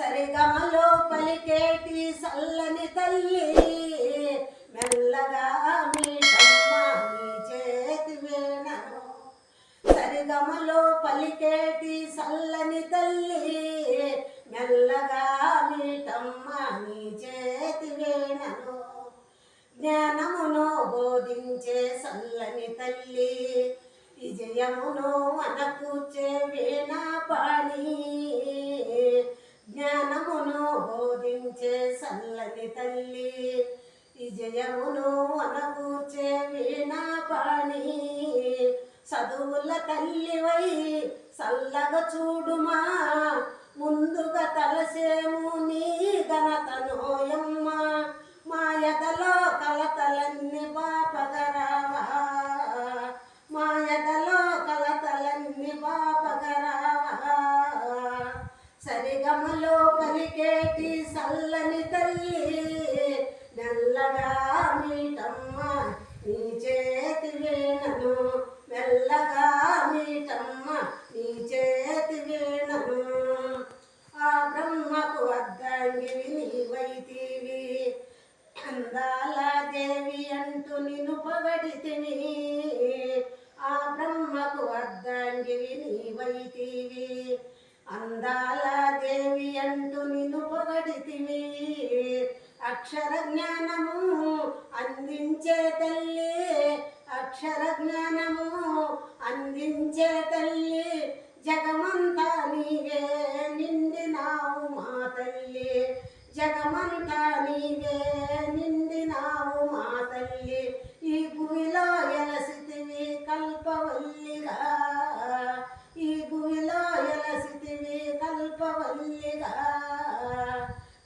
సరిగమలో పలికేటి సల్లని తల్లి మెల్లగా మీటమ్మ నీ చేతి వేణను. సరిగమలో పలికేటి సల్లని తల్లి మెల్లగా మీటమ్మ నీ చేతి వేణను. జ్ఞానమును బోధించే సల్లని తల్లి విజయమును అనకూర్చే వీణాపాణి. జ్ఞానమును బోధించే సల్లని తల్లి విజయమును అనకూర్చే వీణాపాణి. చదువుల తల్లివై చల్లగా చూడుమా ముందుగా తలసేము నీ ఘనతనోయమ్మ. మాయదలో కలతలన్నీ పాపగరావా మాయదలో కలతలన్నీ పాపగరావా. సరిగమలో పలికేటి సల్లని తల్లి మెల్లగా మీటమ్మ నీ చేతి వేణను. మెల్లగా మీటమ్మ నీ చేతి వేణను. ఆ బ్రహ్మకు అర్ధాంగివి నీవైతివి అందాల దేవి అంటూ నిన్ను పొగడితివి. ఆ బ్రహ్మకు అర్ధాంగివి నీవైతివి అందాల దేవి అంటూ నిన్ను పొగడితివి. అక్షర జ్ఞానము అందించే తల్లి అక్షర జ్ఞానము అందించే తల్లి. జగమంతా నీవే నిండినావు మా తల్లి. జగమంతా నీవే నిండినావు మా తల్లి. ఈ భూమిలో ఎలసితివి కల్పవల్లిగా ఈ భూమిలో ఎలసితివి కల్పవల్లిగా.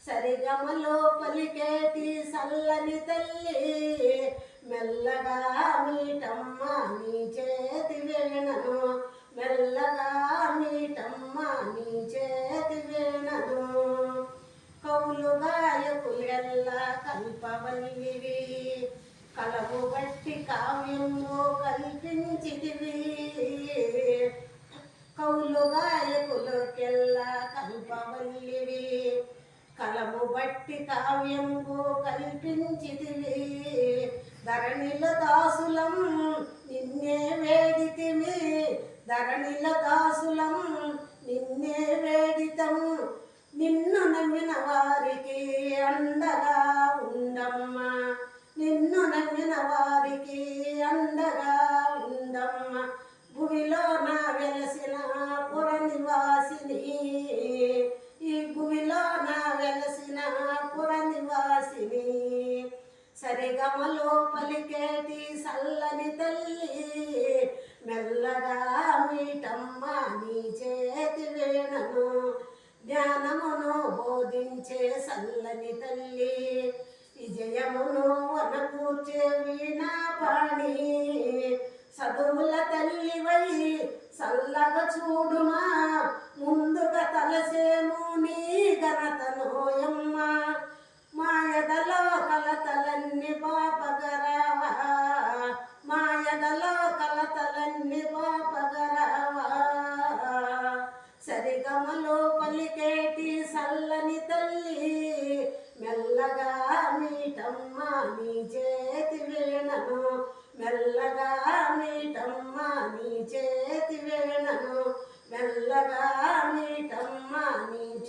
సరిగమలో పలికేటి సల్లని తల్లి మెల్లగా మీటమ్మ నీ చేతి వేణను. మెల్లగా మీటమ్మ నీ చేతి వేణను. కౌలు గాయకులెల్లా కల్పవల్లివి కలవు బట్టి కావ్యము కల్పించితివి. కౌలు గాయకులకెల్లా కల్పవల్లివి కలము బట్టి కావ్యము కల్పించితివి. ధరణిల దాసులం నిన్నే వేడితిమి ధరణిల దాసులం నిన్నే వేడితం. నిన్ను నమ్మిన వారికి అండగా ఉండమ్మ. నిన్ను నమ్మిన వారికి అండగా ఉండమ్మ. భూమిలో నా వెలసిన పుర నివాసిని ఈ భూమిలో నా వెలసిన పుర నివాసిని. సరిగమలో పలికేటి సల్లని తల్లి మెల్లగా మీటమ్మ నీ చేతి వేణను. జ్ఞానమును బోధించే సల్లని తల్లి విజయమును అనకూర్చే వీణాపాణి. చదువుల తల్లివై చల్లగా చూడుమా ముందుగా తలసేము నీ ఘనతనోయమ్మ. మాయదలో కలతలన్నీ పాపగరావా మాయదలో కలతలన్నీ పాపగరావా. సరిగమలో పలికేటి సల్లని తల్లి మెల్లగా మీటమ్మ నీ చేతి వేణను. మెల్లగా మీటమ్మ నీ చేతి వేణను. మెల్లగా మీటమ్మ నీ